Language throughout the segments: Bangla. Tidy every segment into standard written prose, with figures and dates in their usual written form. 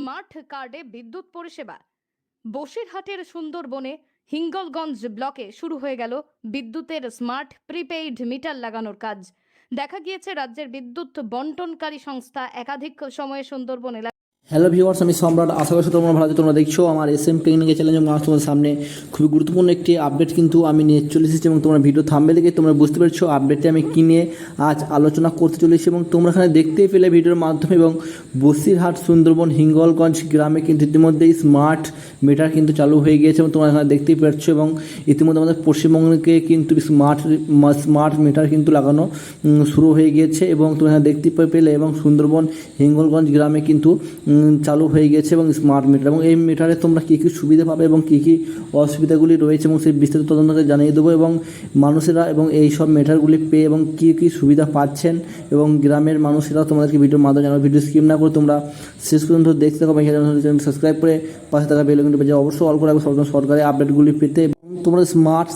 স্মার্ট কার্ডে বিদ্যুৎ পরিষেবা। বসিরহাটের সুন্দরবনে হিঙ্গলগঞ্জ ব্লকে শুরু হয়ে গেল বিদ্যুতের স্মার্ট প্রিপেইড মিটার লাগানোর কাজ। দেখা গিয়েছে রাজ্যের বিদ্যুৎ বন্টনকারী সংস্থা একাধিক সময়ে সুন্দরবন এলাকা। হ্যালো ভিউয়ার্স, আমি সম্রাট। আশা করি তোমরা ভালো আছো। তোমরা দেখছো আমার SM টেকনিক্যাল চ্যালেঞ্জ এবং তোমাদের সামনে খুবই গুরুত্বপূর্ণ একটি আপডেট কিন্তু আমি নিয়ে চলে এসেছি এবং তোমরা ভিডিও থাম্বনেল দেখে তোমরা বুঝতে পারছো আপডেটটি আমি কী নিয়ে আজ আলোচনা করতে চলেছি। এবং তোমরা এখানে দেখতেই পেলে ভিডিওর মাধ্যমে এবং বসিরহাট সুন্দরবন হিঙ্গলগঞ্জ গ্রামে কিন্তু ইতিমধ্যেই স্মার্ট মিটার কিন্তু চালু হয়ে গিয়েছে এবং তোমরা এখানে দেখতেই পাচ্ছ। এবং ইতিমধ্যে আমাদের পশ্চিমবঙ্গে কিন্তু স্মার্ট মিটার কিন্তু লাগানো শুরু হয়ে গিয়েছে এবং তোমরা এখানে দেখতে পেলে এবং সুন্দরবন হিঙ্গলগঞ্জ গ্রামে কিন্তু চালু হয়ে গেছে এবং স্মার্ট মিটার। এবং এই মিটারে তোমরা কী কী সুবিধা পাবে এবং কী কী অসুবিধাগুলি রয়েছে এবং সেই বিস্তারিত তদন্তকে জানিয়ে দেবো এবং মানুষেরা এবং এই সব মিটারগুলি পেয়ে এবং কী কী সুবিধা পাচ্ছেন এবং গ্রামের মানুষেরাও তোমাদেরকে ভিডিওর মাধ্যমে জানাবো। ভিডিও স্কিপ না করে তোমরা শেষ পর্যন্ত দেখতে থাকো। চ্যানেল সাবস্ক্রাইব করে পাশে থাকা বেল আইকনটি বাজিয়ে অবশ্যই অল করে রাখবে সরকারি আপডেটগুলি পেতে। এবং তোমরা স্মার্ট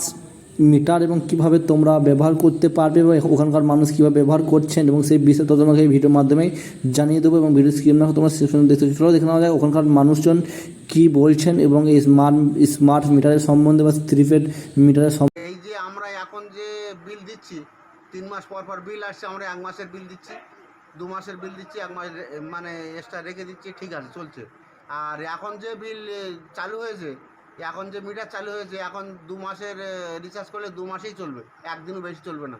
মিটার এবং কীভাবে তোমরা ব্যবহার করতে পারবে এবং ওখানকার মানুষ কীভাবে ব্যবহার করছেন এবং সেই বিষয়ে তোমাকে এই ভিডিওর মাধ্যমে জানিয়ে দেবো। এবং ভিডিও স্ক্রিন না তোমরা শেষ পর্যন্ত দেখতে চলো, দেখে নেওয়া যায় ওখানকার মানুষজন কী বলছেন এবং এই স্মার্ট মিটারের সম্বন্ধে বা প্রিপেড মিটারের সম্বন্ধে। এই যে আমরা এখন যে বিল দিচ্ছি 3 মাস পর পর বিল আসছে, আমরা 1 মাসের বিল দিচ্ছি, 2 মাসের বিল দিচ্ছি, 1 মাস মানে এক্সট্রা রেখে দিচ্ছি, ঠিক আছে চলছে। আর এখন যে বিল চালু হয়েছে, এখন যে মিটার চালু হয়েছে, এখন 2 মাসের রিচার্জ করলে 2 মাসেই চলবে, একদিনও বেশি চলবে না।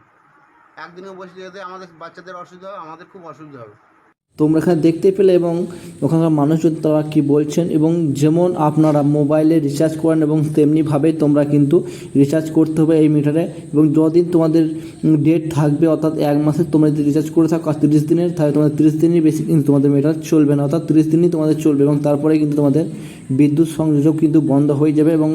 একদিনও বেশি যেতে আমাদের বাচ্চাদের অসুবিধা হবে, আমাদের খুব অসুবিধা হবে। তোমরা এখানে দেখতে পেলে এবং ওখানকার মানুষজন তারা কী বলছেন এবং যেমন আপনারা মোবাইলে রিচার্জ করেন এবং তেমনিভাবে তোমরা কিন্তু রিচার্জ করতে হবে এই মিটারে। এবং যতদিন তোমাদের ডেট থাকবে, অর্থাৎ 1 মাসের তোমরা যদি রিচার্জ করে থাকো আর 30 দিনের, তাহলে তোমাদের 30 দিনই বেশি কিন্তু তোমাদের মিটার চলবে না, অর্থাৎ 30 দিনই তোমাদের চলবে এবং তারপরে কিন্তু তোমাদের বিদ্যুৎ সংযোগ কিন্তু বন্ধ হয়ে যাবে এবং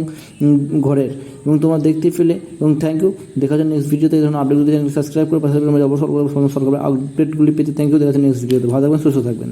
ঘরের। এবং তোমরা দেখতে পেলে এবং থ্যাংক ইউ। দেখা যায় নেক্সট ভিডিওতে এই ধরনের আপডেটগুলি সাবস্ক্রাইব করে পাশে অবশ্যই সরকারি আপডেটগুলি পেতে। Thank you. দেখা যায় নেক্সট ভিডিওতে। ভালো থাকবেন, সুস্থ থাকবেন।